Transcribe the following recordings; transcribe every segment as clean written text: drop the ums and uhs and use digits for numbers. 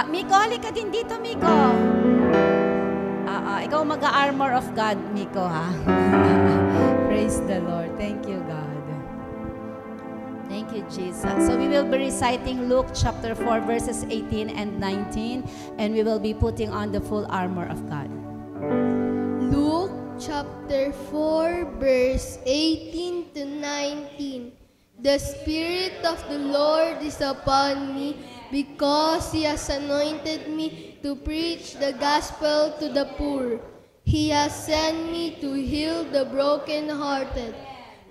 Miko, halika din dito, Miko. Ikaw mag-armor of God, Miko, ha? Praise the Lord. Thank you, God. Thank you, Jesus. So we will be reciting Luke chapter 4, verses 18 and 19, and we will be putting on the full armor of God. Luke chapter 4, verse 18 to 19. The Spirit of the Lord is upon me, because He has anointed me to preach the gospel to the poor. He has sent me to heal the brokenhearted,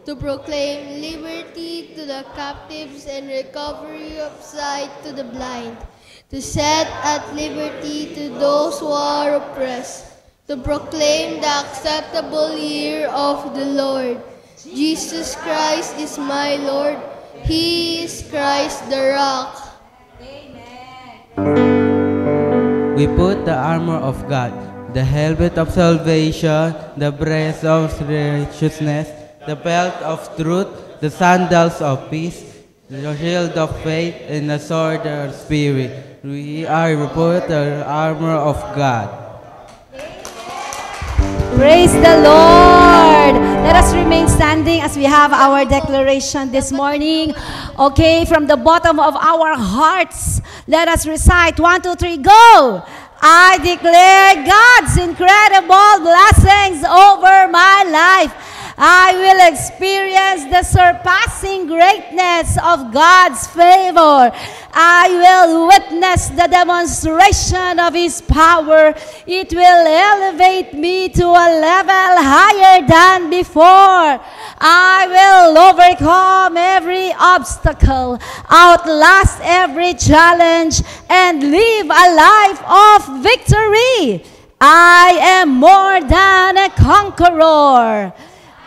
to proclaim liberty to the captives and recovery of sight to the blind, to set at liberty to those who are oppressed, to proclaim the acceptable year of the Lord. Jesus Christ is my Lord. He is Christ the rock. We put the armor of God, the helmet of salvation, the breast of righteousness, the belt of truth, the sandals of peace, the shield of faith, and the sword of spirit. We put the armor of God. Praise the Lord! Let us remain standing as we have our declaration this morning. Okay, from the bottom of our hearts, let us recite 1, 2, 3, go! I declare God's incredible blessings over my life. I will experience the surpassing greatness of God's favor. I will witness the demonstration of His power. It will elevate me to a level higher than before. I will overcome every obstacle, outlast every challenge, and live a life of victory. I am more than a conqueror.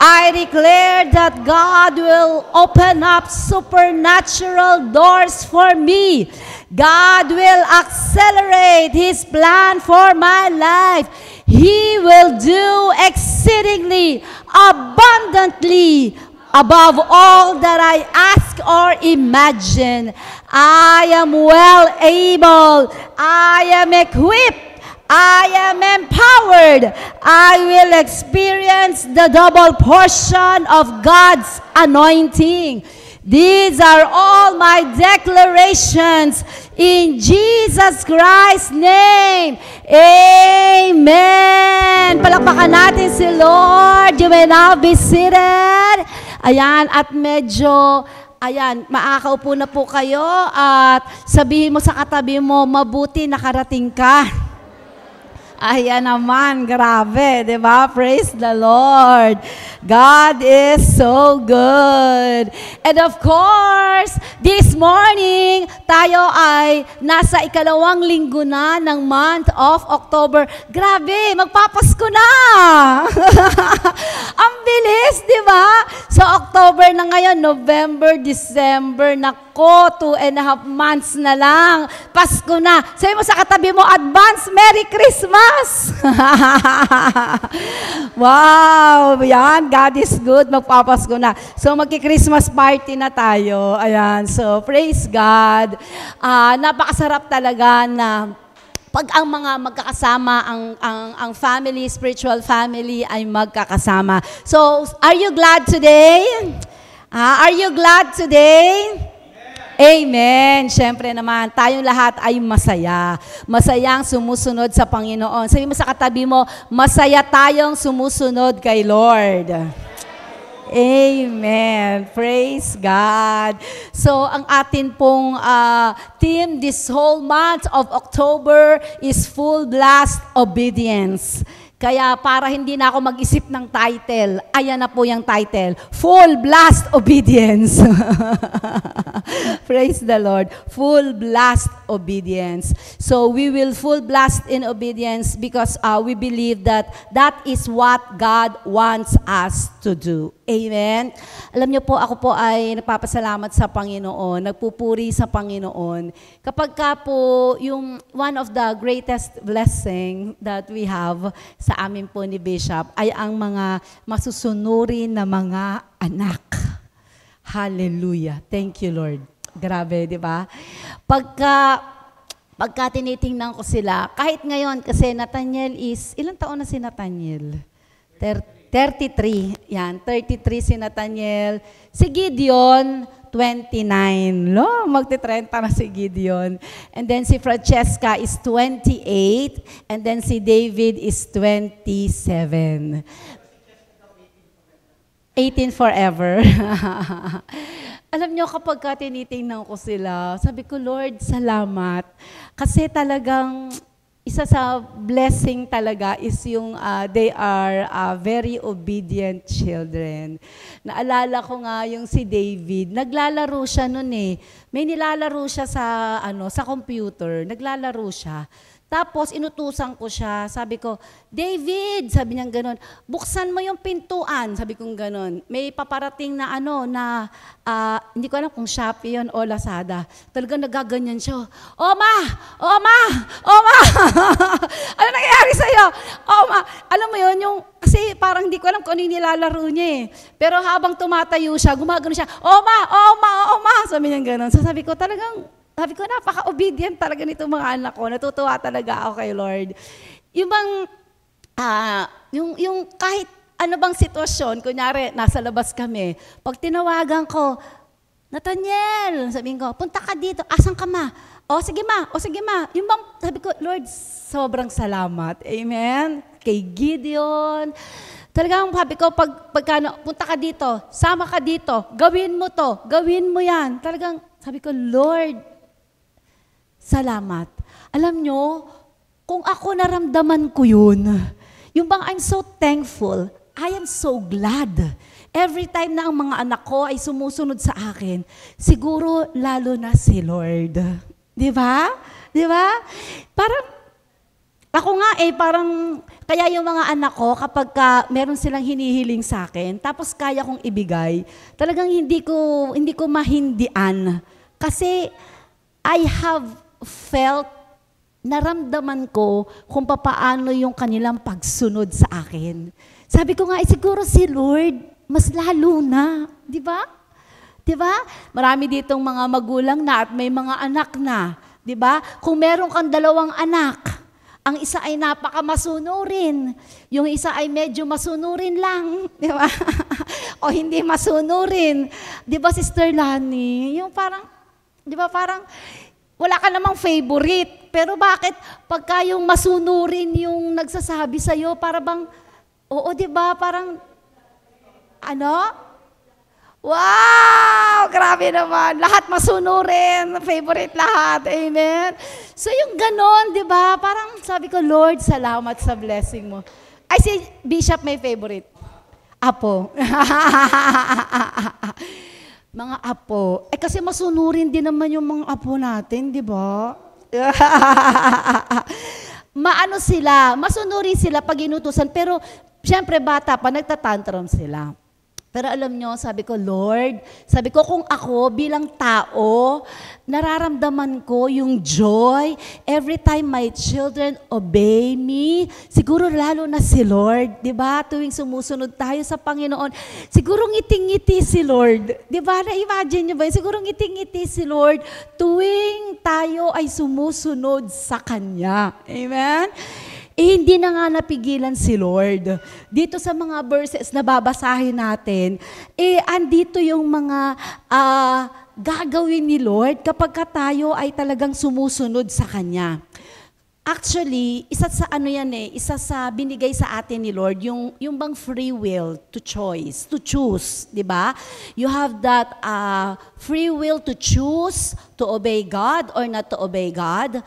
I declare that God will open up supernatural doors for me. God will accelerate His plan for my life. He will do exceedingly, abundantly, above all that I ask or imagine. I am well able. I am equipped. I am empowered. I will experience the double portion of God's anointing. These are all my declarations in Jesus Christ's name. Amen. Palakpakan natin si Lord. You may now be seated. Ayan, at medyo... Ayan, makakaupo na po kayo at sabihin mo sa katabi mo, mabuti nakarating ka. Ayan naman, grabe, di ba? Praise the Lord. God is so good. And of course, this morning, tayo ay nasa ikalawang linggo na ng month of October. Grabe, magpapasko na! Ang bilis, di ba? So, October na ngayon, November, December, nako, 2.5 months na lang. Pasko na. Sabi mo sa katabi mo, advance Merry Christmas! Wow! Yan, God is good. Magpapasko na. So, magki-Christmas party na tayo. Ayan. So, praise God. Napakasarap talaga na pag ang mga magkakasama, ang family, spiritual family ay magkakasama. So, are you glad today? Are you glad today? Amen. Siyempre naman, tayong lahat ay masaya. Masayang sumusunod sa Panginoon. Sabi mo sa katabi mo, masaya tayong sumusunod kay Lord. Amen. Praise God. So, ang atin pong theme this whole month of October is Full Blast Obedience. Kaya para hindi na ako mag-isip ng title, ayan na po yung title, Full Blast Obedience. Praise the Lord. Full blast obedience. So we will full blast in obedience because we believe that that is what God wants us to do. Amen. Alam niyo po, ako po ay nagpapasalamat sa Panginoon, nagpupuri sa Panginoon. Kapag ka po, yung one of the greatest blessing that we have sa amin po ni Bishop ay ang mga masusunurin na mga anak. Hallelujah. Thank you, Lord. Grabe, di ba? Pagka pagka tinitingnan ko sila, kahit ngayon, kasi Nathaniel is, ilang taon na si Nathaniel? 33. Yan, 33 si Nathaniel. Si Gideon, 29. Lo, magti-30 na si Gideon. And then si Francesca is 28. And then si David is 27. 18 forever. Alam nyo, kapag tinitingnan ko sila, sabi ko, Lord, salamat. Kasi talagang isa sa blessing talaga is yung they are very obedient children. Naalala ko nga yung si David, naglalaro siya noon eh. May nilalaro siya sa computer, naglalaro siya. Tapos inutusan ko siya, sabi ko, David, sabi niya gano'n, buksan mo yung pintuan, sabi kong gano'n. May paparating na hindi ko alam kung Shopee yun o Lazada. Talagang nagaganyan siya, Oma! Oma! Oma! Ano nangyayari sa'yo? Oma! Alam mo yun, kasi parang hindi ko alam kung ano yung nilalaro niya eh. Pero habang tumatayo siya, gumagano siya, Oma! Oma! Oma! Sabi niya gano'n. So sabi ko, napaka-obedient talaga nito mga anak ko. Natutuwa talaga ako kay Lord. Yung kahit ano bang sitwasyon, kunyari, nasa labas kami, pag tinawagan ko, Nathaniel, sabihin ko, punta ka dito, asan ka ma? O sige ma. Yung bang, sabi ko, Lord, sobrang salamat. Amen? Kay Gideon. Talagang sabi ko, punta ka dito, sama ka dito, gawin mo to, gawin mo yan. Talagang sabi ko, Lord, salamat. Alam nyo, kung ako naramdaman ko yun, yung bang I'm so thankful, I am so glad. Every time na ang mga anak ko ay sumusunod sa akin, siguro lalo na si Lord. Di ba? Di ba? Parang, ako nga kaya yung mga anak ko, kapag meron silang hinihiling sa akin, tapos kaya kong ibigay, talagang hindi ko mahindian. Kasi, I have naramdaman ko kung paano yung kanilang pagsunod sa akin. Sabi ko nga, siguro si Lord, mas lalo na. Di ba? Di ba? Marami ditong mga magulang na at may mga anak na. Di ba? Kung meron kang 2 anak, ang isa ay napakamasunurin, yung isa ay medyo masunurin lang. Di ba? O hindi masunurin. Di ba, Sister Lani? Yung parang, di ba, parang, wala ka namang favorite. Pero bakit pagka yung masunurin yung nagsasabi sa'yo, para bang, oo, di ba, parang, wow! Grabe naman. Lahat masunurin. Favorite lahat. Amen? So yung ganon, di ba, parang sabi ko, Lord, salamat sa blessing mo. Ay, si Bishop may favorite. Apo. Mga apo. Kasi masunurin din naman yung mga apo natin, di ba? Masunurin sila pag inutusan, pero siyempre bata pa, nagtatantrum sila. Pero alam nyo, sabi ko, Lord, kung ako bilang tao, nararamdaman ko yung joy every time my children obey me. Siguro lalo na si Lord, di ba? Tuwing sumusunod tayo sa Panginoon, siguro ngiting-ngiti si Lord. Di ba? Na-imagine nyo ba? Siguro ngiting-ngiti si Lord tuwing tayo ay sumusunod sa Kanya. Amen? Hindi na nga napigilan si Lord. Dito sa mga verses na babasahin natin, andito yung mga gagawin ni Lord kapag tayo ay talagang sumusunod sa Kanya. Actually, isa sa binigay sa atin ni Lord, yung bang free will to choose, di ba? You have that free will to choose to obey God or not to obey God.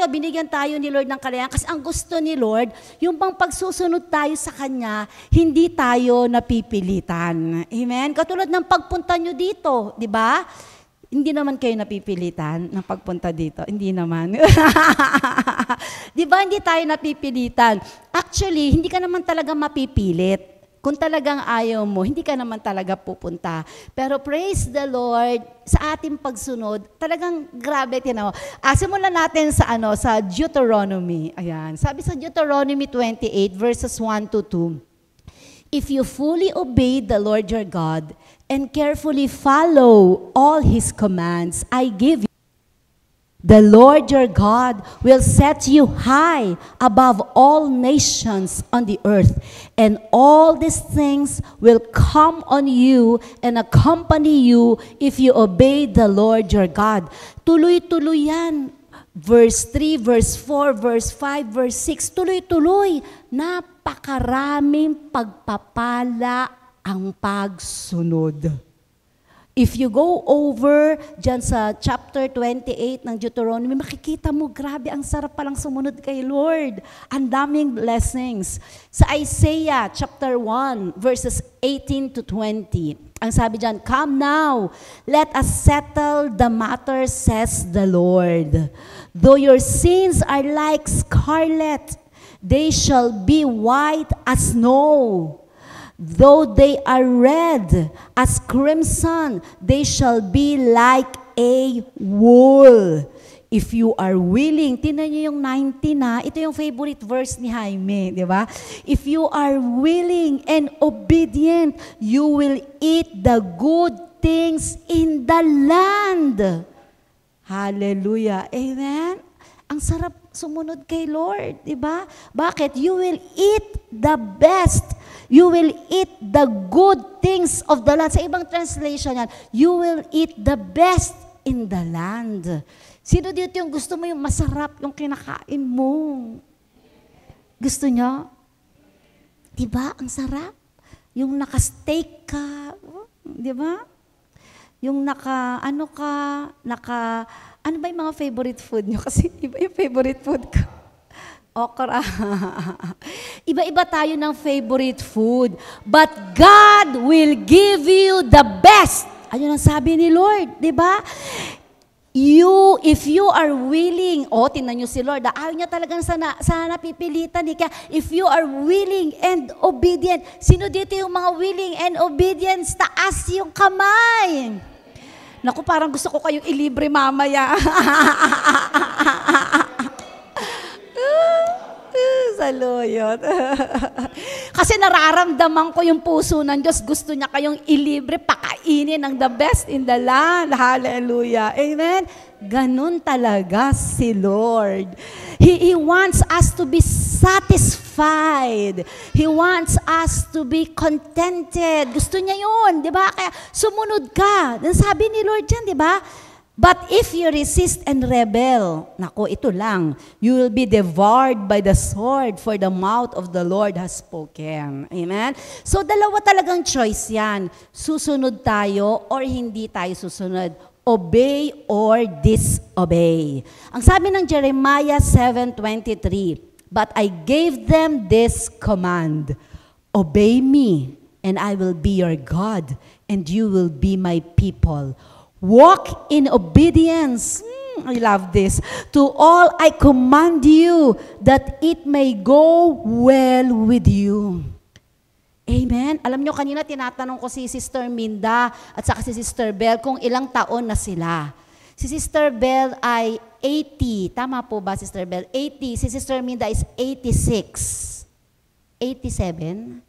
Binigyan tayo ni Lord ng kalayan kasi ang gusto ni Lord, yung bang pagsusunod tayo sa Kanya, hindi tayo napipilitan. Amen? Katulad ng pagpunta nyo dito, di ba? Hindi naman kayo napipilitan ng pagpunta dito. Hindi naman. Di ba, hindi tayo napipilitan. Actually, hindi ka naman talaga mapipilit. Kung talagang ayaw mo, hindi ka naman talaga pupunta. Pero praise the Lord, sa ating pagsunod, talagang grabe, simulan natin sa Deuteronomy. Ayan. Sabi sa Deuteronomy 28, verses 1 to 2. If you fully obey the Lord your God and carefully follow all His commands I give you The Lord your God will set you high above all nations on the earth, and all these things will come on you and accompany you if you obey the Lord your God. Tuloy-tuloy yan. Verse 3, verse 4, verse 5, verse 6, tuloy-tuloy. Napakaraming pagpapala ang pagsunod. If you go over dyan sa chapter 28 ng Deuteronomy, makikita mo, grabe, ang sarap palang sumunod kay Lord. Ang daming blessings. Sa Isaiah chapter 1, verses 18 to 20, ang sabi dyan, "Come now, let us settle the matter, says the Lord. Though your sins are like scarlet, they shall be white as snow. Though they are red as crimson, they shall be like a wool. If you are willing," tinan niyo yung 19 na, ito yung favorite verse ni Jaime, di ba? "If you are willing and obedient, you will eat the good things in the land." Hallelujah. Amen? Ang sarap sumunod kay Lord, di ba? Bakit? You will eat the best. You will eat the good things of the land. Sa ibang translation yan, you will eat the best in the land. Sino dito yung gusto mo yung masarap yung kinakain mo? Gusto nyo? Diba? Ang sarap. Yung naka-steak ka. Diba? Yung ano ba yung mga favorite food nyo? Kasi iba yung favorite food ko. Okra. Iba-iba tayo ng favorite food. But God will give you the best. Ayun ang sabi ni Lord, di ba? If you are willing, tingnan nyo si Lord, ayaw niya talagang sana napipilitan. Kaya, if you are willing and obedient, sino dito yung mga willing and obedient? Taas yung kamay. Naku, parang gusto ko kayong ilibre mamaya. Saluyot. Kasi nararamdaman ko yung puso ng Diyos. Gusto niya kayong ilibre, pakainin ng the best in the land. Hallelujah. Amen? Ganun talaga si Lord. He wants us to be satisfied. He wants us to be contented. Gusto niya yun, di ba? Kaya sumunod ka. Sabi ni Lord yan, di ba? But if you resist and rebel, nako, ito lang, you will be devoured by the sword, for the mouth of the Lord has spoken. Amen? So, dalawa talagang choice yan. Susunod tayo or hindi tayo susunod. Obey or disobey. Ang sabi ng Jeremiah 7:23, "But I gave them this command, obey me, and I will be your God, and you will be my people. Walk in obedience," I love this, "to all I command you, that it may go well with you." Amen? Alam nyo, kanina tinatanong ko si Sister Minda at saka si Sister Bell kung ilang taon na sila. Si Sister Bell ay 80. Tama po ba, Sister Bell? 80. Si Sister Minda is 86. 87?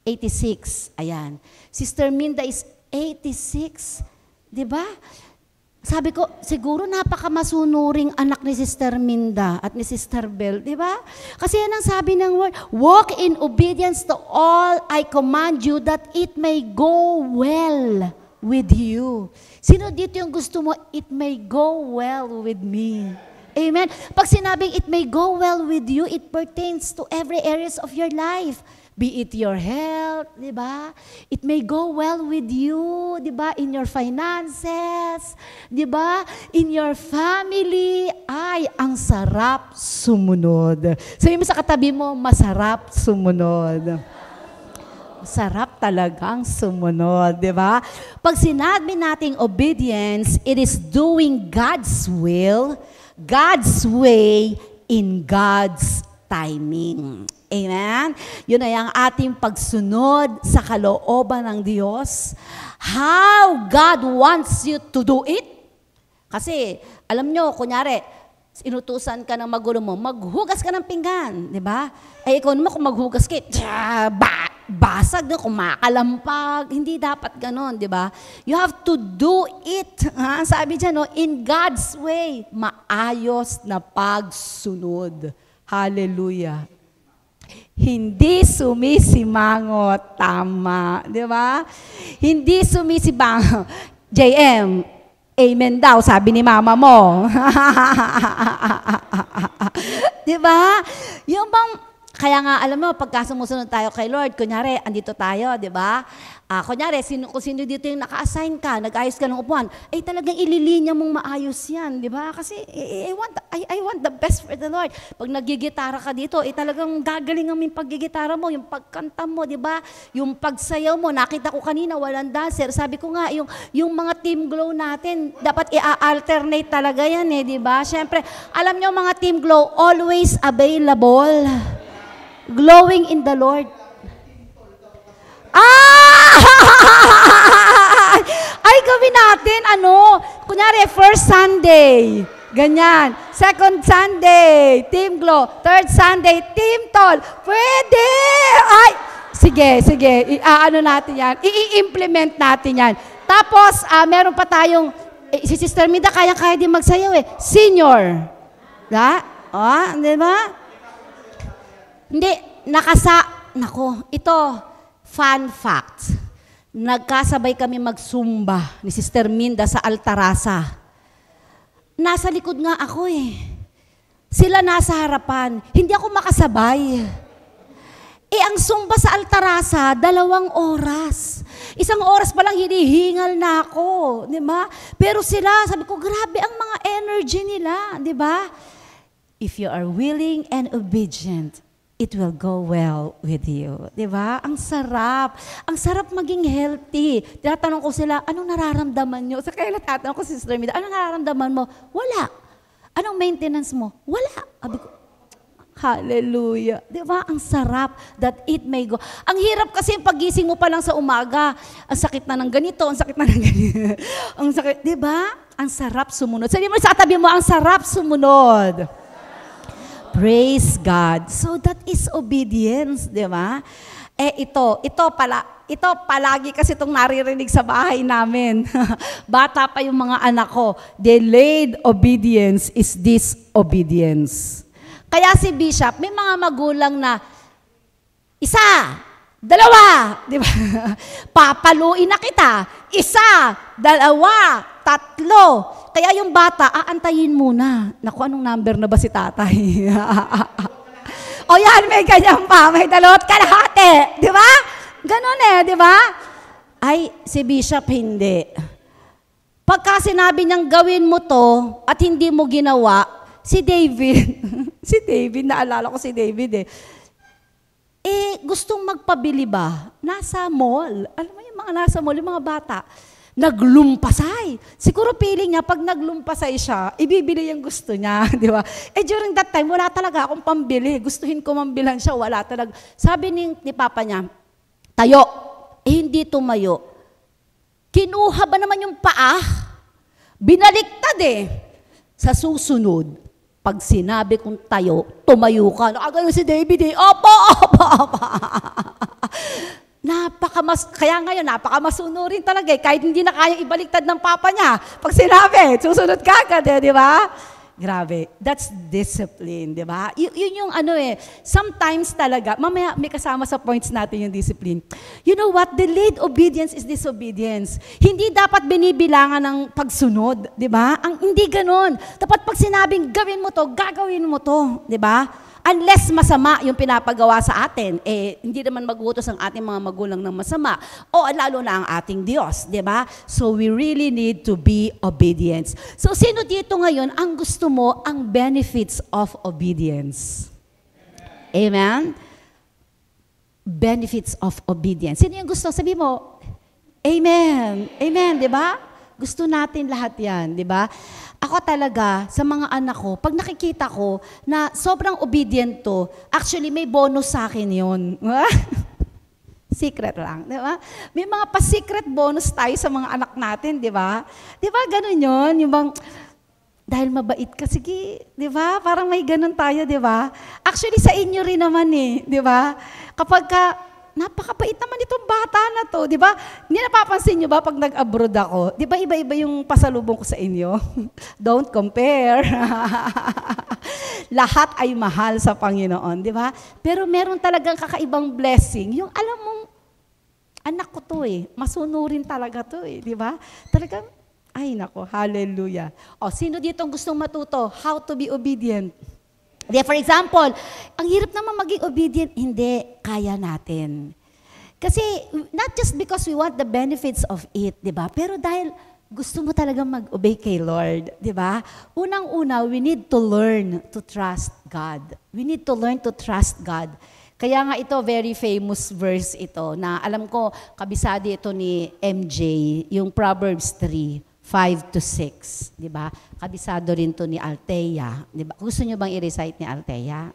86. Ayan. Sister Minda is 86. Diba? Sabi ko, siguro napakamasunuring anak ni Sister Minda at ni Sister Bell. Diba? Kasi yan ang sabi ng word, "Walk in obedience to all I command you, that it may go well with you." Sino dito yung gusto mo, it may go well with me? Amen? Pag sinabing it may go well with you, it pertains to every areas of your life. Be it your health, di ba? It may go well with you, di ba? In your finances, di ba? In your family. Ay, ang sarap sumunod. Sabi mo sa katabi mo, masarap sumunod. Sarap talagang sumunod, di ba? Pag sinabi nating obedience, it is doing God's will, God's way, in God's timing. Amen? Yun ay ang ating pagsunod sa kalooban ng Diyos. How God wants you to do it. Kasi, alam nyo, kunyari, inutusan ka ng magulo mo, maghugas ka ng pinggan, di ba? Eh, ikaw naman kung maghugas ka, basag na, kumakalampag. Hindi dapat ganon, di ba? You have to do it. Ha? Sabi dyan, no, in God's way, maayos na pagsunod. Hallelujah. Hindi sumisimangot. Tama. Di ba? Hindi sumisimangot. JM, amen daw, sabi ni mama mo. Di ba? Yung bang, kaya nga, alam mo, pagka sumusunod tayo kay Lord, kunyari, andito tayo, di ba? Kunyari, kung sino dito yung naka-assign ka, nag-ayos ka ng upuan, ay talagang ililinya mong maayos yan, di ba? Kasi I want the best for the Lord. Pag nagigitara ka dito, talagang gagaling ang yung paggigitara mo, yung pagkanta mo, di ba? Yung pagsayaw mo, nakita ko kanina, walang dancer. Sabi ko nga, yung mga team glow natin, dapat i-alternate talaga yan di ba? Siyempre, alam nyo mga team glow, always available. Glowing in the Lord. Ay, gawin natin, kunyari, first Sunday, ganyan. Second Sunday, Team Glow. Third Sunday, Team Tol. Pwede! Ay, sige, natin yan. I-implement natin yan. Tapos, meron pa tayong, si Sister Mida, kaya din magsayaw Senior. Di ba? Hindi, ito, fun fact. Nagkasabay kami magsumba ni Sister Minda sa Altarasa. Nasa likod nga ako Sila nasa harapan. Hindi ako makasabay. Ang sumba sa Altarasa, 2 oras. 1 oras pa lang hinihingal na ako. Di ba? Pero sila, sabi ko, grabe ang mga energy nila. Di ba? If you are willing and obedient, it will go well with you. Diba? Ang sarap. Ang sarap maging healthy. Tinatanong ko sila, anong nararamdaman nyo? Sa kaya tatanong ko si Sister Mida, anong nararamdaman mo? Wala. Anong maintenance mo? Wala. Sabi ko, hallelujah. Diba? Ang sarap that it may go. Ang hirap kasi yung pagising mo pa lang sa umaga. Ang sakit na ng ganito, ang sakit na ng ganito. Ang sakit, diba? Ang sarap sumunod. Sabi mo sa tabi mo, ang sarap sumunod. Praise God. So that is obedience, di ba? Ito palagi kasi itong naririnig sa bahay namin. Bata pa yung mga anak ko. Delayed obedience is disobedience. Kaya si Bishop, may mga magulang na, 1, 2, di ba? Papaluin na kita. 1, 2, 3. Kaya yung bata, aantayin muna. Naku, anong number na ba si tatay? O yan, may ganyan pa. May 2 kalahati. Di ba? Ganon di ba? Ay, si Bishop hindi. Pagka sinabi niyang gawin mo to at hindi mo ginawa, si David, naalala ko si David gustong magpabili ba? Nasa mall. Alam mo yung mga nasa mall, yung mga bata, naglumpasay. Siguro feeling niya, pag naglumpasay siya, ibibili yung gusto niya, di ba? During that time, wala talaga akong pambili. Gustuhin ko mambilan siya, wala talaga. Sabi ni Papa niya, tayo. Hindi tumayo. Kinuha ba naman yung paa? Binaliktad Sa susunod, pag sinabi kong tayo, tumayo ka. Nakagano si David Opo. Kaya ngayon, napakamasunurin talaga kahit hindi na kayang ibaliktad ng papa niya. Pag sinabi, susunod ka agad di ba? Grabe. That's discipline, di ba? Yun yung sometimes talaga, mamaya may kasama sa points natin yung discipline. You know what? Delayed obedience is disobedience. Hindi dapat binibilangan ng pagsunod, di ba? Hindi ganon. Dapat pag sinabing gawin mo to, gagawin mo to, di ba? Unless masama yung pinapagawa sa atin, hindi naman mag-utos ang ating mga magulang ng masama. O lalo na ang ating Diyos, di ba? So we really need to be obedient. So sino dito ngayon ang gusto mo ang benefits of obedience? Amen? Benefits of obedience. Sino yung gusto? Sabi mo, amen. Amen, di ba? Gusto natin lahat yan, di ba? Ako talaga, sa mga anak ko, pag nakikita ko na sobrang obedient to, actually may bonus sa akin yun. Secret lang, di ba? May mga pa-secret bonus tayo sa mga anak natin, di ba? Di ba, ganun yun? Yung bang, dahil mabait ka, sige, di ba? Parang may ganun tayo, di ba? Actually, sa inyo rin naman di ba? Kapag ka, napakabait naman itong bata na to, di ba? Hindi napapansin nyo ba pag nag-abroad ako? Di ba iba-iba yung pasalubong ko sa inyo? Don't compare. Lahat ay mahal sa Panginoon, di ba? Pero meron talagang kakaibang blessing. Yung alam mong, anak ko to masunurin talaga to di ba? Talagang, ay nako, hallelujah. O, sino dito ang gustong matuto? How to be obedient? For example, ang hirap naman maging obedient, hindi, kaya natin. Kasi, not just because we want the benefits of it, di ba? Pero dahil gusto mo talaga mag-obey kay Lord, di ba? Unang-una, we need to learn to trust God. We need to learn to trust God. Kaya nga ito, very famous verse ito, na alam ko, kabisado ito ni MJ, yung Proverbs 3:5-6, di ba? Kabisado rin to ni Althea, di ba? Gusto nyo bang i-recite ni Althea?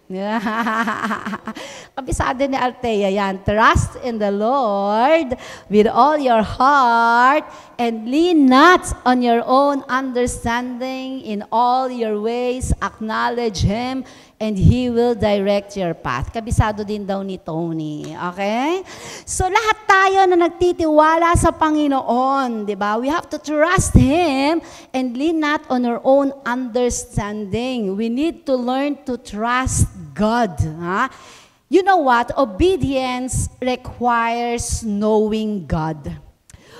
Kabisado ni Althea yan. Trust in the Lord with all your heart and lean not on your own understanding. In all your ways, acknowledge Him and He will direct your path. Kabisado din daw ni Tony. Okay? So lahat tayo na nagtitiwala sa Panginoon, di ba? We have to trust Him and lean not on our own understanding. We need to learn to trust God. Ha? You know what? Obedience requires knowing God.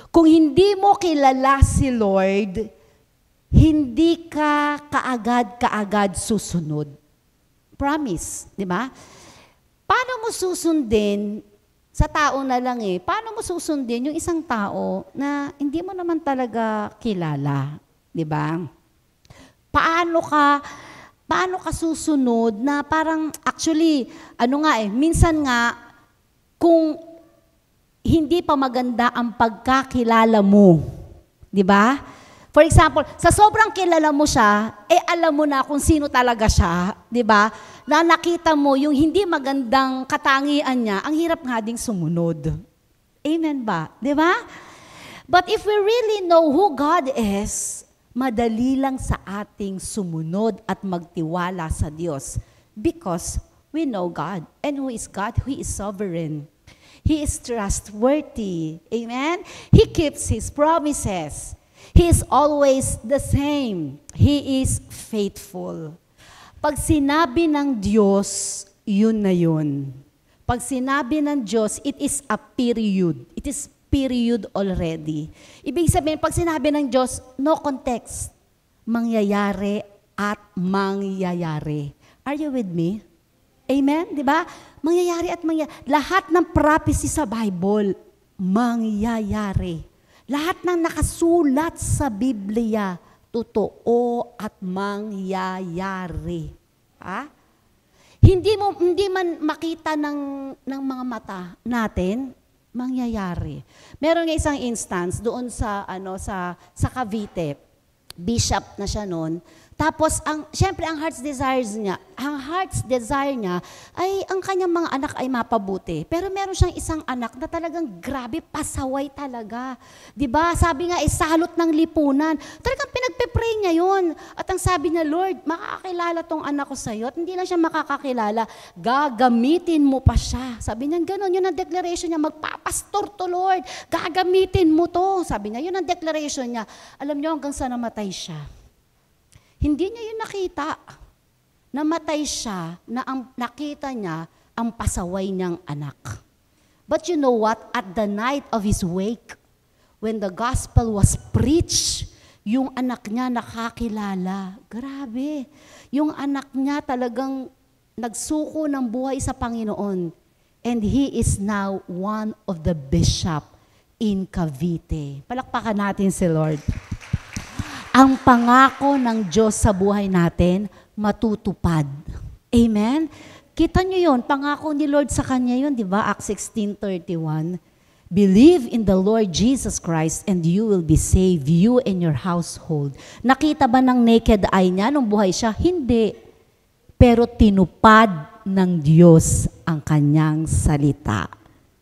Kung hindi mo kilala si Lord, hindi ka kaagad susunod. Promise, di ba? Paano mo susundin, sa tao na lang paano mo susundin yung isang tao na hindi mo naman talaga kilala, di ba? Paano ka susunod na parang, actually, minsan nga, kung hindi pa maganda ang pagkakilala mo, di ba? For example, sa sobrang kilala mo siya, alam mo na kung sino talaga siya, di ba? Na nakita mo yung hindi magandang katangian niya, ang hirap nga ding sumunod. Amen ba? Di ba? But if we really know who God is, madali lang sa ating sumunod at magtiwala sa Diyos because we know God. And who is God? He is sovereign. He is trustworthy. Amen? He keeps His promises. He is always the same. He is faithful. Pag sinabi ng Diyos, yun na yun. Pag sinabi ng Diyos, it is a period. It is period already. Ibig sabihin, pag sinabi ng Diyos, no context. Mangyayari at mangyayari. Are you with me? Amen? Di ba? Mangyayari at mangyayari. Lahat ng prophecy sa Bible, mangyayari. Lahat ng nakasulat sa Biblia, totoo at mangyayari. Ha? Hindi man makita ng mga mata natin, mangyayari. Meron nga isang instance doon sa Cavite. Bishop na siya noon. Tapos syempre ang heart's desire niya ay ang kanyang mga anak ay mapabuti. Pero meron siyang isang anak na talagang grabe, pasaway talaga. 'Di ba? Sabi nga salot ng lipunan. Talagang pinagpe-pray niya 'yon. At ang sabi niya, Lord, makakakilala tong anak ko sa iyo. At hindi lang siya makakakilala, gagamitin mo pa siya. Sabi niya gano'n, 'yun ang declaration niya, magpapastor to Lord. Gagamitin mo to. Sabi niya, 'yun ang declaration niya. Alam niyo hanggang sa namatay siya. Hindi niya yun nakita. Namatay siya na nakita niya ang pasaway niyang anak. But you know what? At the night of his wake, when the gospel was preached, yung anak niya nakakilala. Grabe. Yung anak niya talagang nagsuko ng buhay sa Panginoon. And he is now one of the bishop in Cavite. Palakpakan natin si Lord. Ang pangako ng Diyos sa buhay natin, matutupad. Amen? Kita nyo yun, pangako ni Lord sa kanya yun, di ba? Acts 16:31. Believe in the Lord Jesus Christ and you will be saved, you and your household. Nakita ba ng naked eye niya nung buhay siya? Hindi. Pero tinupad ng Diyos ang kanyang salita.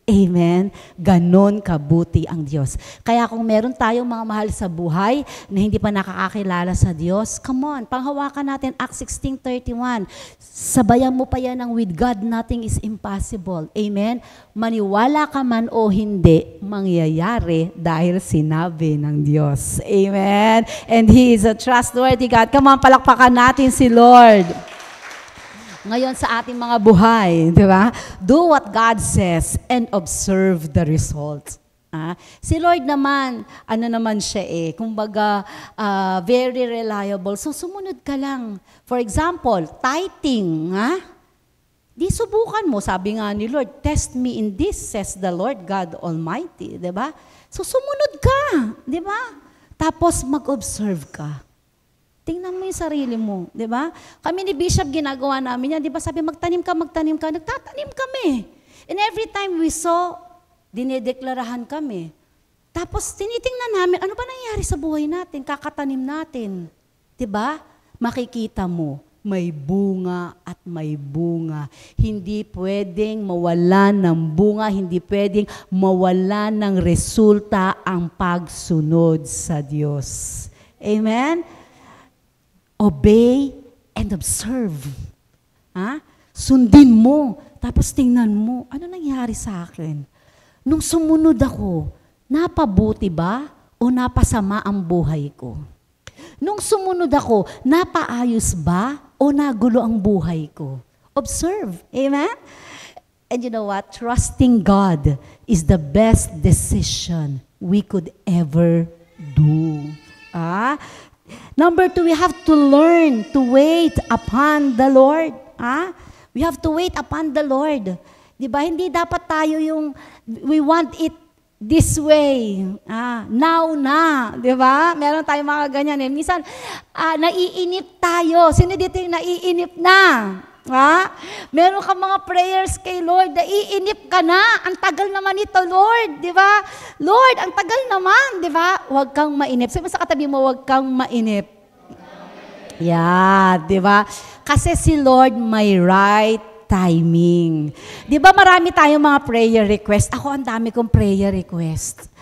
Amen? Ganon kabuti ang Diyos. Kaya kung meron tayong mga mahal sa buhay na hindi pa nakakakilala sa Diyos, come on, panghawakan natin Acts 16:31. Sabayan mo pa yan ng with God, nothing is impossible. Amen? Maniwala ka man o hindi, mangyayari dahil sinabi ng Diyos. Amen? And He is a trustworthy God. Come on, palakpakan natin si Lord. Ngayon sa ating mga buhay, di ba? Do what God says and observe the results. Si Lord naman, ano naman siya kumbaga, very reliable. So sumunod ka lang. For example, tithing, Di subukan mo, sabi nga ni Lord, test me in this, says the Lord God Almighty, di ba? So sumunod ka, di ba? Tapos mag-observe ka. Tingnan mo yung sarili mo, di ba? Kami ni Bishop, ginagawa namin yan, di ba? Sabi, magtanim ka, nagtatanim kami. And every time we saw, dinedeklarahan kami. Tapos tinitingnan namin, ano ba nangyari sa buhay natin? Kakatanim natin. Di ba? Makikita mo, may bunga at may bunga. Hindi pwedeng mawala ng bunga, hindi pwedeng mawala ng resulta ang pagsunod sa Diyos. Amen? Obey and observe. Sundin mo, tapos tingnan mo, ano nangyari sa akin? Nung sumunod ako, napabuti ba o napasama ang buhay ko? Nung sumunod ako, napaayos ba o nagulo ang buhay ko? Observe. Amen? And you know what? Trusting God is the best decision we could ever do. Number 2, we have to learn to wait upon the Lord. We have to wait upon the Lord. Diba? Hindi dapat tayo yung, we want it this way. Now na. Diba? Meron tayong mga ganyan Minsan, naiinip tayo. Sino dito yung naiinip na? Meron ka mga prayers kay Lord, naiinip ka na. Ang tagal naman ito, Lord. Di ba? Lord, ang tagal naman. Di ba? Huwag kang mainip. Sabi mo sa katabi mo, huwag kang mainip. Yeah, di ba? Kasi si Lord may right timing. Di ba marami tayong mga prayer request? Ako, ang dami kong prayer request.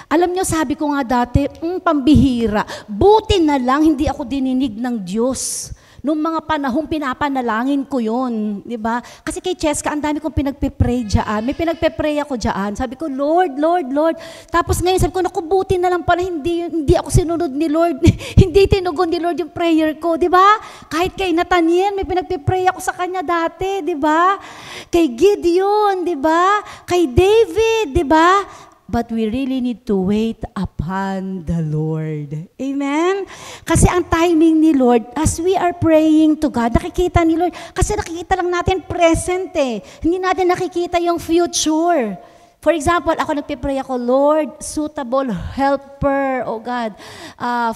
Alam nyo, sabi ko nga dati, pambihira. Buti na lang, hindi ako dininig ng Diyos. Noong mga panahong pinapanalangin ko yun, di ba? Kasi kay Cheska, ang dami kong pinagpe-pray dyan. May pinagpe-pray ako dyan. Sabi ko, Lord, Lord, Lord. Tapos ngayon sabi ko, naku, buti na lang pala, hindi ako sinunod ni Lord. Hindi tinugon ni Lord yung prayer ko, di ba? Kahit kay Nathaniel, may pinagpe-pray ako sa kanya dati, di ba? Kay Gideon, di ba? Kay David, di ba? But we really need to wait upon the Lord. Amen? Kasi ang timing ni Lord, as we are praying to God, nakikita ni Lord, kasi nakikita lang natin present Hindi natin nakikita yung future. For example, ako nagpipray ako, Lord, suitable helper, oh God,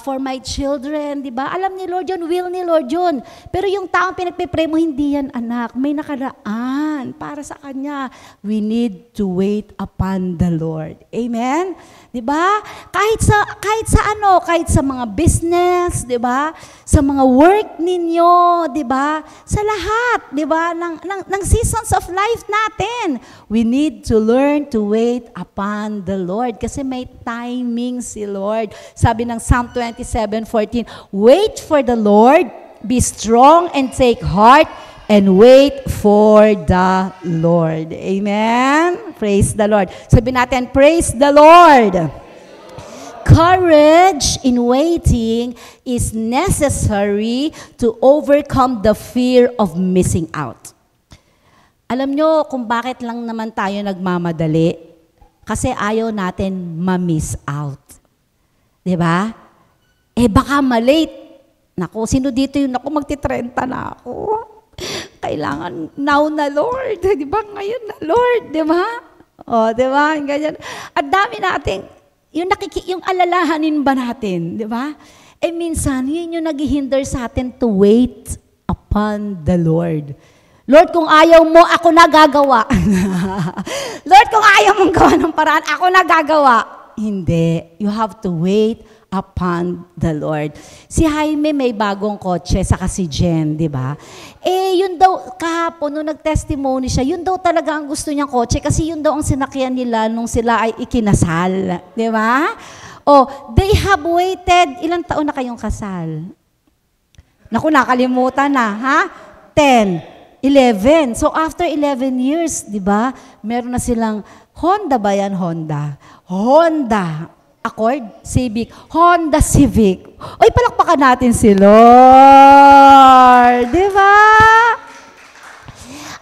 for my children, di ba? Alam ni Lord yun, will ni Lord yun. Pero yung taong pinagpipray mo, hindi yan anak. May nakaraan para sa kanya. We need to wait upon the Lord. Amen? Di ba? Kahit sa mga business, di ba? Sa mga work ninyo, di ba? Sa lahat, di ba? Ng seasons of life natin, we need to learn to wait upon the Lord kasi may timing si Lord. Sabi ng Psalm 27:14, wait for the Lord, be strong and take heart, and wait for the Lord. Amen? Praise the Lord. Sabi natin, praise the Lord. Courage in waiting is necessary to overcome the fear of missing out. Alam nyo kung bakit lang naman tayo nagmamadali? Kasi ayaw natin ma-miss out. Diba? Baka malate. Naku, sino dito yung, magti-30 na ako. Kailangan now na, Lord. Diba? Ngayon na, Lord. Diba? Diba? Ganyan. At dami nating, yung alalahanin ba natin? Diba? Minsan, yun yung naghihinder sa atin to wait upon the Lord. Lord, kung ayaw mo, ako na gagawa. Lord, kung ayaw mong gawa ng paraan, ako na gagawa. Hindi. You have to wait upon the Lord. Si Jaime may bagong kotse, saka si Jen, di ba? Yun daw, kahapon, nung nag-testimony siya, yun daw talaga ang gusto niyang kotse kasi yun daw ang sinakyan nila nung sila ay ikinasal. Di ba? They have waited, ilang taon na kayong kasal? Naku, nakalimutan na, ha? 10, 11. So after 11 years, di ba, meron na silang Honda ba yan? Honda Accord, Civic, Honda Civic. Oy, palakpakan natin si Lord. Di ba?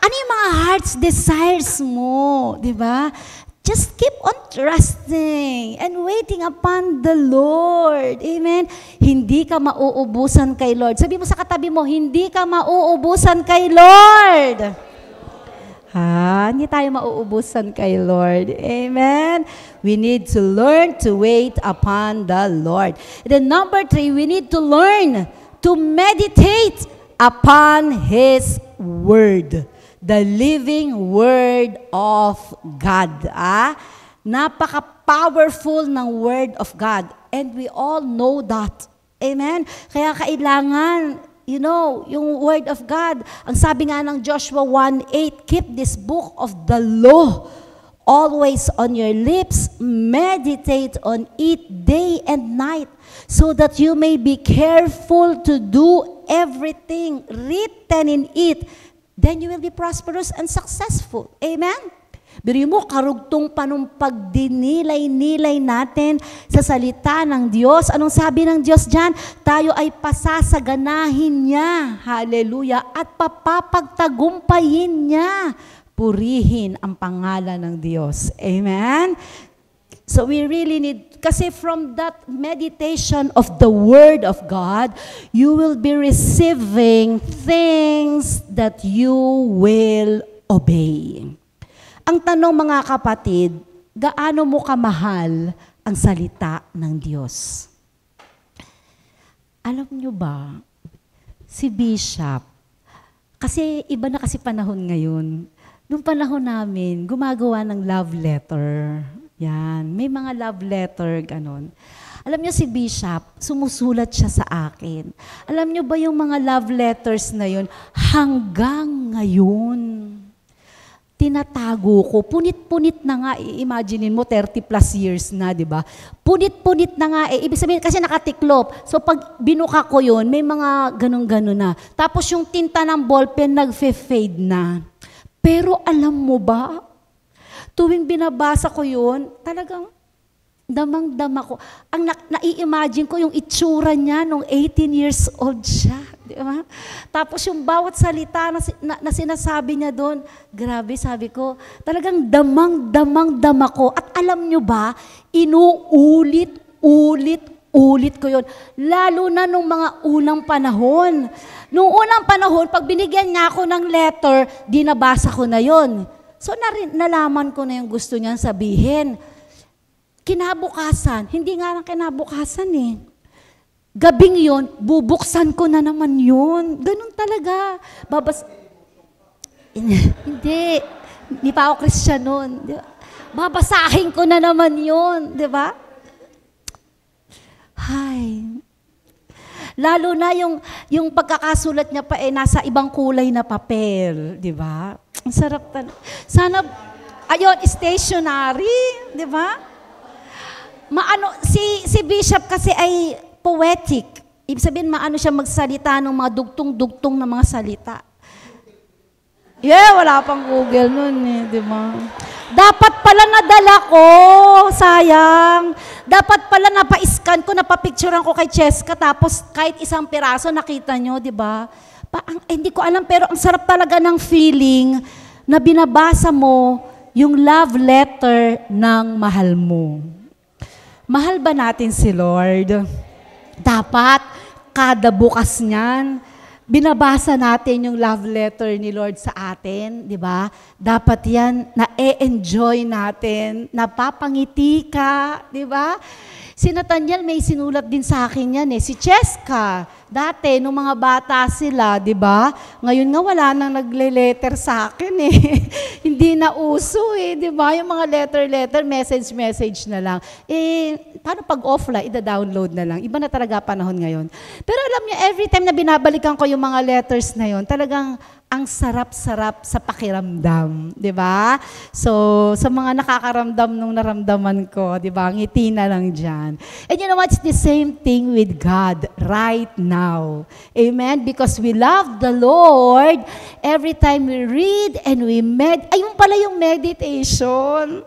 Ano yung mga heart's desires mo? Di ba? Just keep on trusting and waiting upon the Lord. Amen? Hindi ka mauubusan kay Lord. Sabi mo sa katabi mo, hindi ka mauubusan kay Lord. Hindi tayo mauubusan kay Lord. Amen? We need to learn to wait upon the Lord. And then number 3, we need to learn to meditate upon His Word. The living Word of God. Napaka-powerful ng Word of God. And we all know that. Amen? Kaya kailangan, yung Word of God, ang sabi nga ng Joshua 1:8, keep this book of the law always on your lips, meditate on it day and night, so that you may be careful to do everything written in it. Then you will be prosperous and successful. Amen? Biro mo, karugtong pa nung pagdinilay-nilay natin sa salita ng Diyos. Anong sabi ng Diyos dyan? Tayo ay pasasaganahin niya. Hallelujah. At papapagtagumpayin niya. Purihin ang pangalan ng Diyos. Amen? So we really need, kasi from that meditation of the Word of God, you will be receiving things that you will obey. Ang tanong mga kapatid, gaano mo kamahal ang salita ng Diyos? Alam nyo ba, si Bishop, kasi iba na kasi panahon ngayon, nung panahon namin, gumagawa ng love letter. Yan, may mga love letter, ganon. Alam niyo si Bishop, sumusulat siya sa akin. Alam niyo ba yung mga love letters na yun, hanggang ngayon, tinatago ko. Punit-punit na nga, imagine mo, 30 plus years na, di ba? Punit-punit na nga, ibig sabihin, kasi nakatiklop. So pag binuka ko yun, may mga ganun-ganun na. Tapos yung tinta ng ballpen, nag-fade na. Pero alam mo ba, tuwing binabasa ko yun, talagang damang-dama ko. Ang nai-imagine ko yung itsura niya nung 18 years old siya. Di ba? Tapos yung bawat salita na sinasabi niya doon, grabe, sabi ko, talagang damang-dama ko. At alam nyo ba, inuulit ko yun. Lalo na nung mga unang panahon. Nung unang panahon, pag binigyan niya ako ng letter, dinabasa ko na yun. So nalaman ko na yung gusto niyang sabihin. Kinabukasan, hindi nga lang kinabukasan eh. Gabing yun, bubuksan ko na naman yun. Ganun talaga. Hindi pa ako Christian nun. Babasahin ko na naman yun. Di ba? Hay. Lalo na yung pagkakasulat niya pa nasa ibang kulay na papel. Di ba? Ang sarap talaga. Sana, stationary. Di ba? Si Bishop kasi ay poetic. Ibig sabihin, maano siya magsalita ng mga dugtong-dugtong na mga salita. Wala pang Google nun di ba? Dapat pala nadala ko, sayang. Dapat pala napa-scan ko, napapicturean ko kay Cheska, tapos kahit isang piraso nakita nyo, di ba? Hindi ko alam, pero ang sarap talaga ng feeling na binabasa mo yung love letter ng mahal mo. Mahal ba natin si Lord? Dapat, kada bukas niyan, binabasa natin yung love letter ni Lord sa atin, di ba? Dapat yan, na-enjoy natin, napapangiti ka, di ba? Si Nathaniel may sinulat din sa akin yan si Cheska, Dati, nung mga bata sila, di ba? Ngayon nga wala nang nagle-letter sa akin eh. Hindi na uso eh, di ba? Yung mga letter, message na lang. Eh, paano pag offline, ida-download na lang. Iba na talaga panahon ngayon. Pero alam niyo, every time na binabalikan ko yung mga letters na yon, talagang ang sarap-sarap sa pakiramdam, di ba? So, sa mga nakakaramdam nung naramdaman ko, di ba, ngiti na lang dyan. And you know what? It's the same thing with God right now. Amen? Because we love the Lord, every time we read and we ayun pala yung meditation.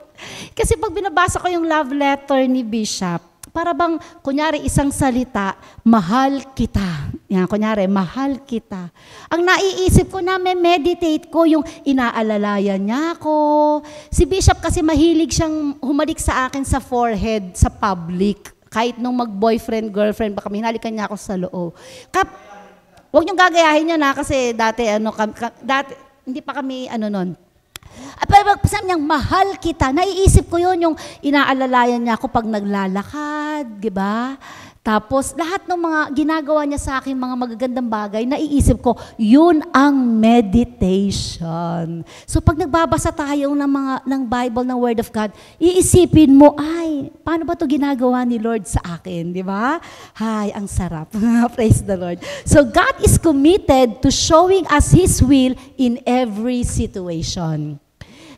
Kasi pag binabasa ko yung love letter ni Bishop, para bang, kunyari, isang salita, mahal kita. Yan, kunyari, mahal kita. Ang naiisip ko na, meditate ko yung inaalalayan niya ako. Si Bishop kasi mahilig siyang humalik sa akin sa forehead, sa public. Kahit nung mag-boyfriend, girlfriend pa kami, hinalikan niya ako sa loob. Huwag niyong gagayahin niya na kasi dati, hindi pa kami, nun. Pero sabi niyang, mahal kita. Naiisip ko yun, yung inaalalayan niya ako pag naglalakad, di ba? Tapos, lahat ng mga ginagawa niya sa akin, mga magagandang bagay, naiisip ko, yun ang meditation. So, pag nagbabasa tayo ng Bible, ng Word of God, iisipin mo, ay, paano ba ito ginagawa ni Lord sa akin, di ba? Ay, ang sarap. Praise the Lord. So, God is committed to showing us His will in every situation.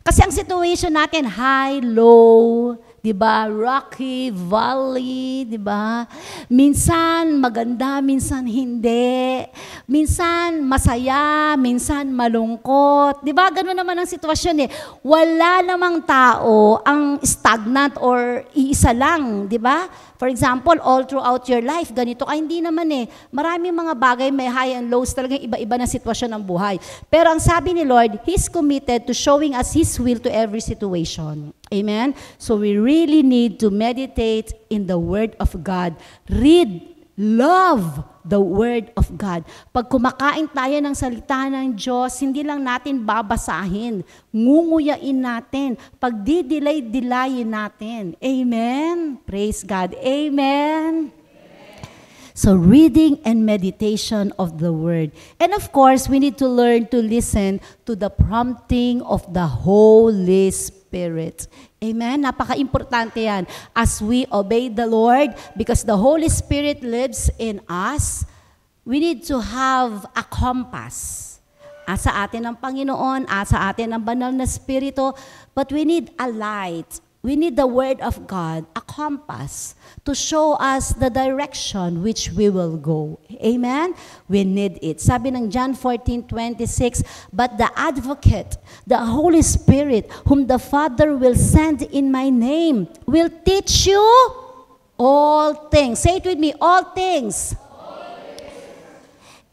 Kasi ang situation natin, high, low, di ba? Rocky, valley, di ba? Minsan maganda, minsan hindi. Minsan masaya, minsan malungkot. Di ba? Ganun naman ang sitwasyon eh. Wala namang tao ang stagnant or iisa lang, di ba? For example, all throughout your life, ganito ka, hindi naman eh. Maraming mga bagay, may high and lows, talagang iba-iba na sitwasyon ng buhay. Pero ang sabi ni Lord, He's committed to showing us His will to every situation. Amen? So we really need to meditate in the Word of God. Read, love the Word of God. Pag kumakain tayo ng salita ng Diyos, hindi lang natin babasahin, ngunguyain natin, pagdidilay-dilayin natin. Amen? Praise God. Amen? So reading and meditation of the Word. And of course, we need to learn to listen to the prompting of the Holy Spirit. Amen? Napaka-importante yan. As we obey the Lord, because the Holy Spirit lives in us, we need to have a compass. Sa atin ng Panginoon, sa atin ng banal na Espiritu, but we need a light. We need the Word of God, a compass, to show us the direction which we will go. Amen? We need it. Sabi ng John 14:26, but the Advocate, the Holy Spirit, whom the Father will send in my name, will teach you all things. Say it with me, all things.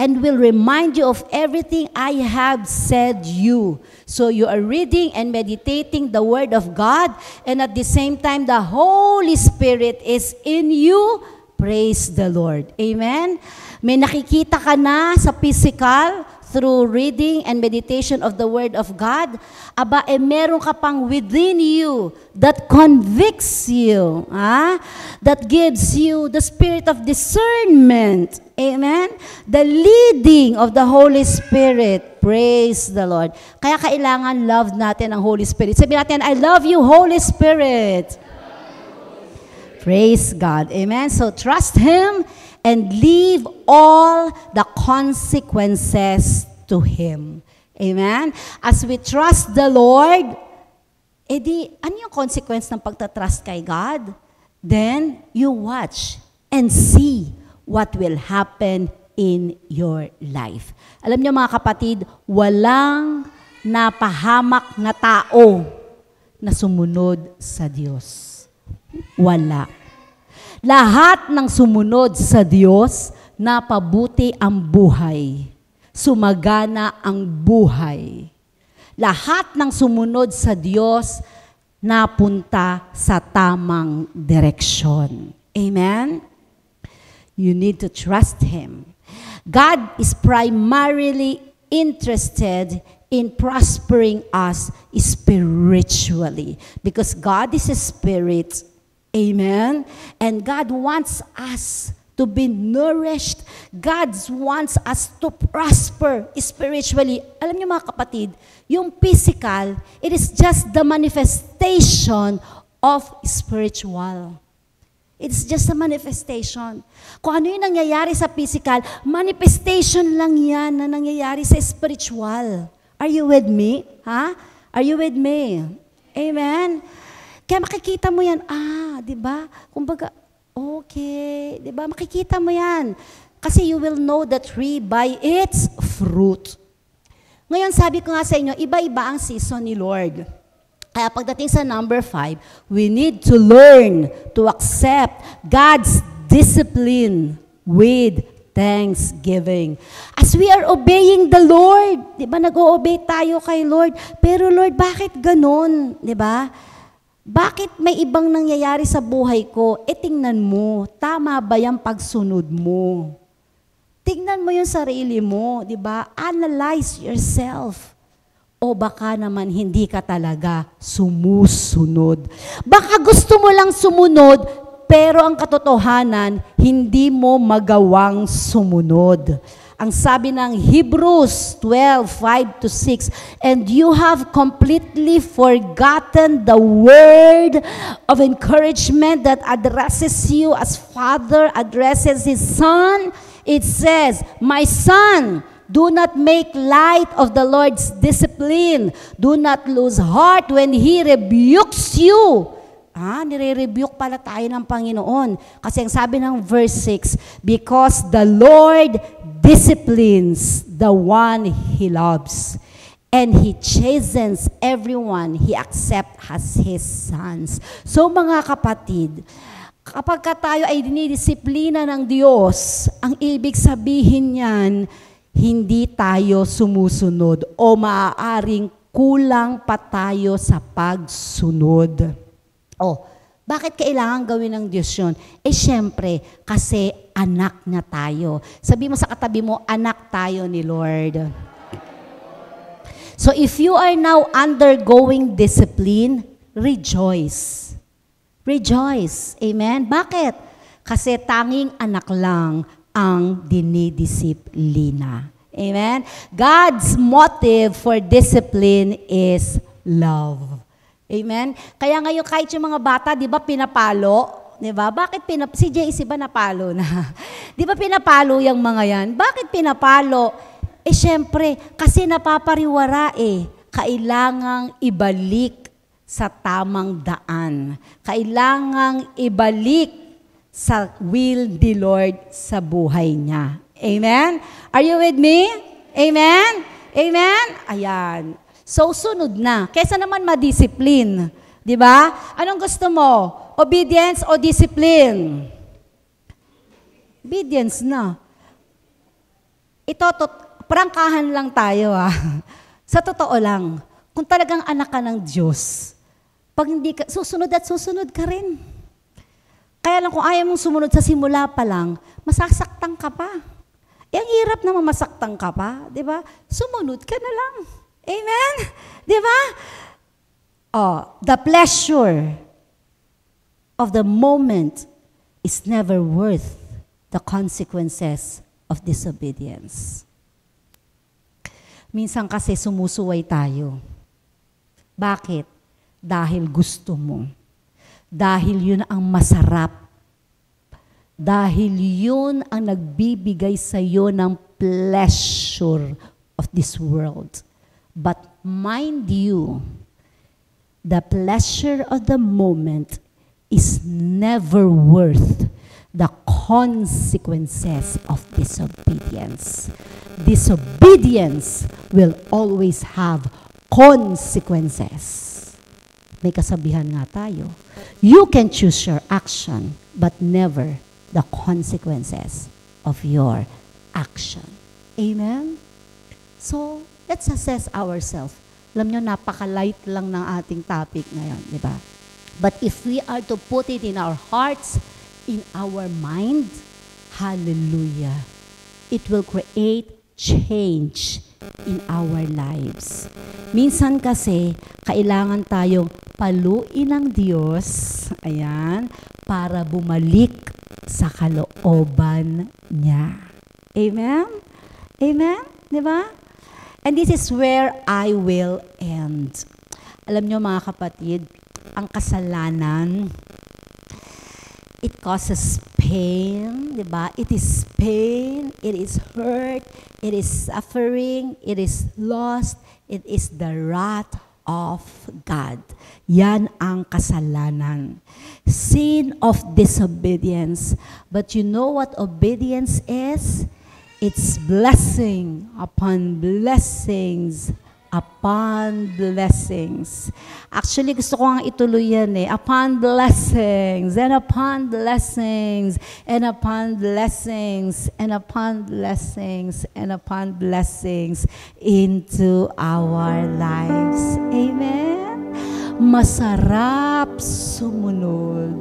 And will remind you of everything I have said you. So you are reading and meditating the Word of God, and at the same time, the Holy Spirit is in you. Praise the Lord. Amen? May nakikita ka na sa physical through reading and meditation of the Word of God. Aba, meron ka pang within you that convicts you, that gives you the spirit of discernment. Amen? The leading of the Holy Spirit. Praise the Lord. Kaya kailangan love natin ang Holy Spirit. Sabihin natin, I love you, Holy Spirit. Praise God. Amen? So trust Him and leave all the consequences to Him. Amen? As we trust the Lord, ano yung consequence ng pagtatrust kay God? Then, you watch and see what will happen in your life. Alam niyo mga kapatid, walang napahamak na tao na sumunod sa Diyos. Wala. Lahat ng sumunod sa Diyos, napabuti ang buhay. Sumagana ang buhay. Lahat ng sumunod sa Diyos, napunta sa tamang direksyon. Amen? You need to trust Him. God is primarily interested in prospering us spiritually because God is a spirit. Amen? And God wants us to be nourished. God wants us to prosper spiritually. Alam niyo mga kapatid, yung physical, it is just the manifestation of spiritual. It's just a manifestation. Kung ano yung nangyayari sa physical, manifestation lang yan na nangyayari sa spiritual. Are you with me? Ha? Are you with me? Amen? Kaya makikita mo yan, di ba? Kumbaga, okay, di ba? Makikita mo yan. Kasi you will know the tree by its fruit. Ngayon, sabi ko nga sa inyo, iba-iba ang season ni Lord. Kaya pagdating sa number 5, we need to learn to accept God's discipline with thanksgiving. As we are obeying the Lord, di ba, nag-o-obey tayo kay Lord, pero Lord, bakit ganun? Di ba? Bakit may ibang nangyayari sa buhay ko? Tingnan mo, tama ba yung pagsunod mo? Tingnan mo yung sarili mo, di ba? Analyze yourself. O baka naman hindi ka talaga sumusunod. Baka gusto mo lang sumunod, pero ang katotohanan, hindi mo magawang sumunod. Ang sabi ng Hebrews 12:5-6, and you have completely forgotten the word of encouragement that addresses you as Father addresses His Son. It says, my son, do not make light of the Lord's discipline. Do not lose heart when He rebukes you. Nire-rebuke pala tayo ng Panginoon. Kasi ang sabi ng verse 6, because the Lord disciplines the one He loves, and He chastens everyone He accepts as His sons. So mga kapatid, kapag tayo ay dinidisiplina ng Diyos, ang ibig sabihin niyan, hindi tayo sumusunod o maaaring kulang pa tayo sa pagsunod. Bakit kailangan gawin ng Diyos yun? Siyempre, kasi anak na tayo. Sabi mo sa katabi mo, anak tayo ni Lord. So if you are now undergoing discipline, rejoice. Rejoice. Amen? Bakit? Kasi tanging anak lang ang dinidisiplina. Amen? God's motive for discipline is love. Amen? Kaya ngayon kahit yung mga bata, di ba pinapalo? Di ba? Bakit si JC ba napalo na? Di ba pinapalo yung mga yan? Bakit pinapalo? Siyempre, kasi napapariwara Kailangang ibalik sa tamang daan. Kailangang ibalik sa will ni Lord sa buhay niya. Amen? Are you with me? Amen? Amen? Ayan. So, sunod na. Kesa naman ma-discipline. Di ba? Anong gusto mo? Obedience o discipline? Obedience na. Ito, prangkahan lang tayo Sa totoo lang, kung talagang anak ka ng Diyos, pag hindi ka, susunod at susunod ka rin. Kaya lang kung ayaw mong sumunod sa simula pa lang, masasaktan ka pa. Ang hirap naman masaktan ka pa, di ba? Sumunod ka na lang. Amen? Di ba? The pleasure of the moment is never worth the consequences of disobedience. Minsan kasi sumusuway tayo. Bakit? Dahil gusto mo. Dahil yun ang masarap. Dahil yun ang nagbibigay sa iyo ng pleasure of this world. But mind you, the pleasure of the moment is never worth the consequences of disobedience. Disobedience will always have consequences. May kasabihan nga tayo. You can choose your action, but never the consequences of your action. Amen? So, let's assess ourselves. Alam nyo, napaka-light lang ng ating topic ngayon, di ba? But if we are to put it in our hearts, in our mind, hallelujah, it will create change in our lives. Minsan kasi, kailangan tayong paluin ng Diyos, ayan, para bumalik sa kalooban niya. Amen? Amen? Di ba? And this is where I will end. Alam nyo mga kapatid, ang kasalanan, it causes pain, di ba? It is pain, it is hurt, it is suffering, it is lost, it is the wrath of God. Yan ang kasalanan. Sin of disobedience. But you know what obedience is? It's blessing upon blessings upon blessings. Actually, gusto ko nga ituloy yan eh. Upon blessings, and upon blessings, and upon blessings, and upon blessings, and upon blessings into our lives. Amen? Masarap sumunod.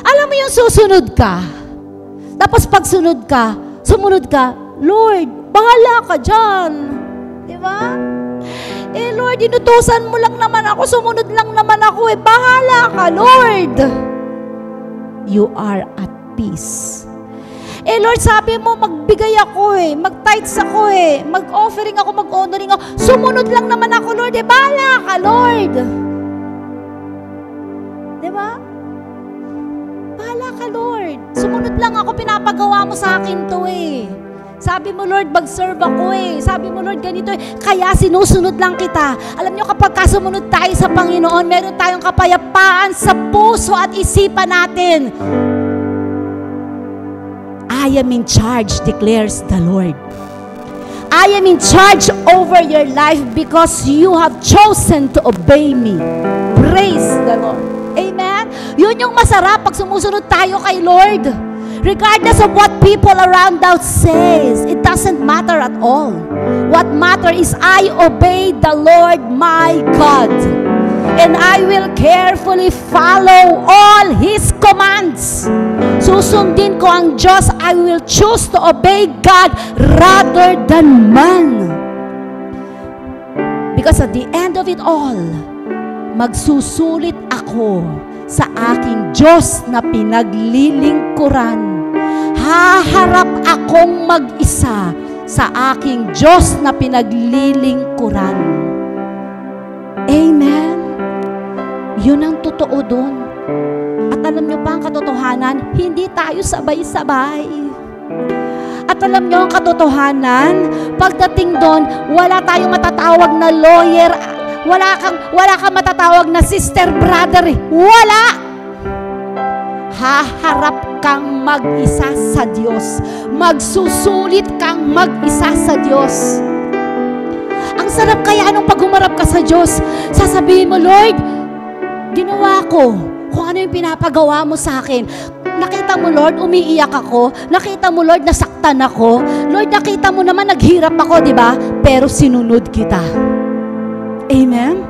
Alam mo yung susunod ka. Tapos pag sumunod ka, Lord, bahala ka dyan. Diba? Eh Lord, inutusan mo lang naman ako, sumunod lang naman ako eh. Bahala ka, Lord. You are at peace. Eh Lord, sabi mo, magbigay ako eh, mag-tithes ako eh, mag-offering ako, mag-honoring ako. Sumunod lang naman ako, Lord eh. Bahala ka, Lord. Diba? Bahala ka, Lord. Sumunod lang ako, pinapagawa mo sa akin to eh. Sabi mo, Lord, mag-serve ako eh. Sabi mo, Lord, ganito eh. Kaya sinusunod lang kita. Alam nyo, kapag kasumunod tayo sa Panginoon, meron tayong kapayapaan sa puso at isipan natin. I am in charge, declares the Lord. I am in charge over your life because you have chosen to obey me. Praise the Lord. Amen? Yun yung masarap pag sumusunod tayo kay Lord. Regardless of what people around us says, it doesn't matter at all. What matters is I obey the Lord my God. And I will carefully follow all His commands. Susundin ko ang Diyos. I will choose to obey God rather than man. Because at the end of it all, magsusulit ako sa aking Diyos na pinaglilingkuran. Haharap akong mag-isa sa aking Diyos na pinaglilingkuran. Amen? Yun ang totoo dun. At alam nyo pa ang katotohanan, hindi tayo sabay-sabay. At alam nyo ang katotohanan, pagdating doon, wala tayong matatawag na lawyer, wala kang matatawag na sister, brother. Wala! Haharap kang mag-isa sa Diyos. Magsusulit kang mag-isa sa Diyos. Ang sarap kaya nung pag humarap ka sa Diyos, sasabihin mo, Lord, ginawa ko kung ano yung pinapagawa mo sa akin. Nakita mo, Lord, umiiyak ako. Nakita mo, Lord, nasaktan ako. Lord, nakita mo naman, naghirap ako, di ba? Pero sinunod kita. Amen?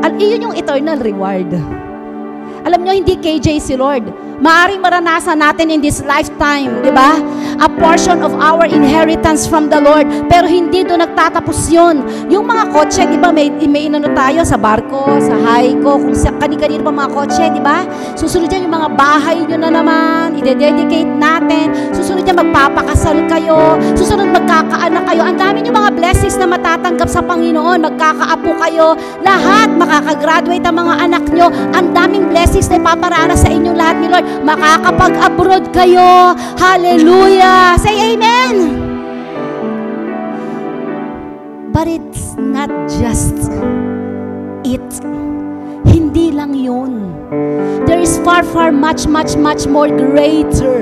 At iyon yung eternal reward. Alam nyo, hindi KJ si Lord. Maaring maranasan natin in this lifetime, di ba? A portion of our inheritance from the Lord. Pero hindi doon nagtatapos yun. Yung mga kotse, di ba, may inano tayo sa barko, sa Haiko, kung sa kani-kanino pa mga kotse, di ba? Susunod yan yung mga bahay nyo na naman, ide-dedicate natin. Susunod yan, magpapakasal kayo. Susunod, magkakaanak kayo. Ang dami yung mga blessings na matatanggap sa Panginoon. Magkakaapo kayo. Lahat, makakagraduate ang mga anak nyo. Ang daming blessings na ipaparanas sa inyong lahat ni Lord. Makakapag-abroad kayo. Hallelujah! Say amen! But it's not just it. Hindi lang yun. There is far much more greater.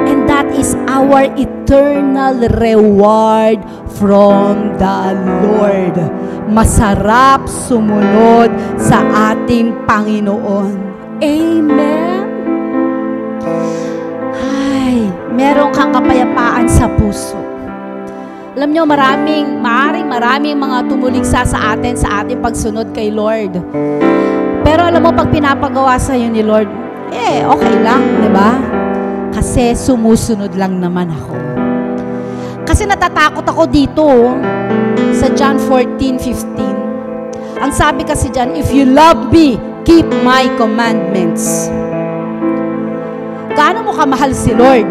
And that is our eternal reward from the Lord. Masarap sumunod sa ating Panginoon. Amen? Ay, meron kang kapayapaan sa puso. Alam nyo, maraming mga tumuligsa sa ating pagsunod kay Lord. Pero alam mo, pag pinapagawa sa'yo ni Lord, okay lang, di ba? Kasi sumusunod lang naman ako. Kasi natatakot ako dito, sa John 14:15. Ang sabi kasi dyan, if you love me, keep my commandments. gaano mo kamahal si Lord.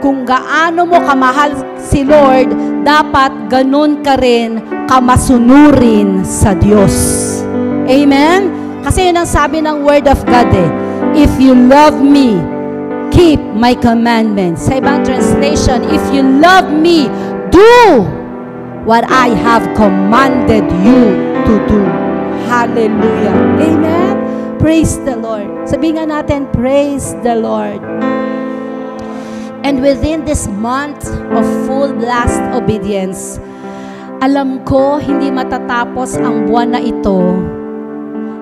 Kung gaano mo kamahal si Lord, dapat ganun ka rin kamasunurin sa Diyos. Amen? Kasi yun ang sabi ng Word of God eh. If you love me, keep my commandments. Sa ibang translation, if you love me, do what I have commanded you to do. Hallelujah. Amen? Praise the Lord. Sabihin nga natin, praise the Lord. And within this month of full blast obedience, alam ko hindi matatapos ang buwan na ito.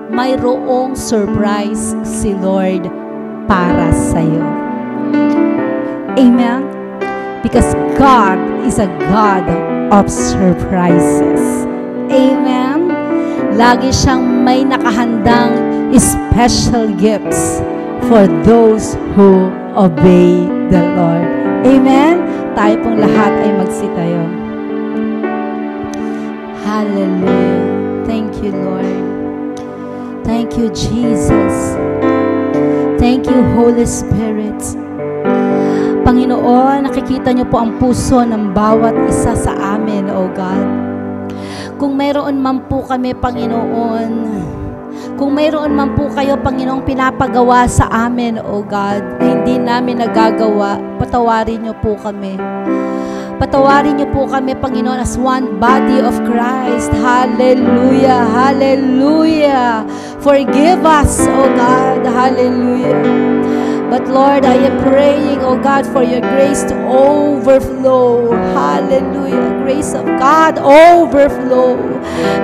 Mayroong surprise si Lord para sa'yo. Amen? Because God is a God of surprises. Amen? Lagi siyang may nakahandang special gifts for those who obey the Lord. Amen? Tayo pong lahat ay magsitayo. Hallelujah. Thank you, Lord. Thank you, Jesus. Thank you, Holy Spirit. Panginoon, nakikita niyo po ang puso ng bawat isa sa amin, O God. Kung mayroon man po kami, Panginoon, kung mayroon man po kayo, Panginoong, pinapagawa sa amin, O God, na hindi namin nagagawa, patawarin niyo po kami. Patawarin niyo po kami, Panginoon, as one body of Christ. Hallelujah, hallelujah. Forgive us, O God, hallelujah. But Lord, I am praying, O God, for your grace to overflow. Hallelujah. Grace of God overflow.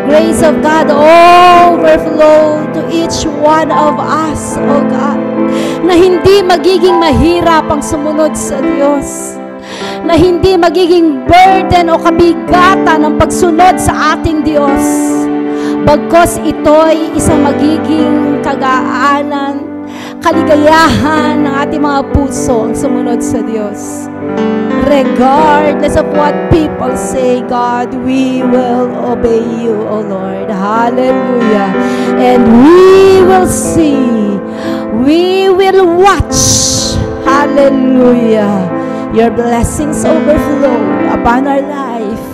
Grace of God overflow to each one of us, O God. Na hindi magiging mahirap ang sumunod sa Diyos. Na hindi magiging burden o kabigatan ang pagsunod sa ating Diyos. Bagkos ito'y isang magiging kagaanan, kaligayahan ng ating mga puso ang sumunod sa Diyos. Regardless of what people say, God, we will obey you, O Lord. Hallelujah. And we will see, we will watch, hallelujah, your blessings overflow upon our life.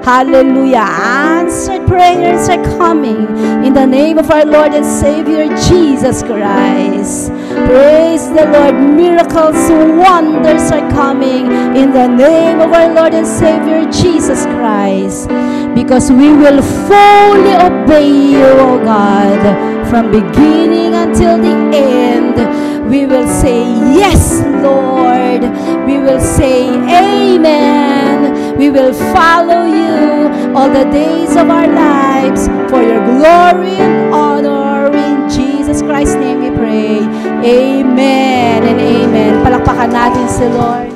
Hallelujah. Answered prayers are coming in the name of our Lord and Savior Jesus Christ. Praise the Lord. Miracles, wonders are coming in the name of our Lord and Savior Jesus Christ. Because we will fully obey you, O God, from beginning until the end. We will say, yes, Lord. We will say, amen. We will follow you all the days of our lives for your glory and honor. In Jesus Christ's name we pray. Amen and amen. Palakpakan natin si Lord.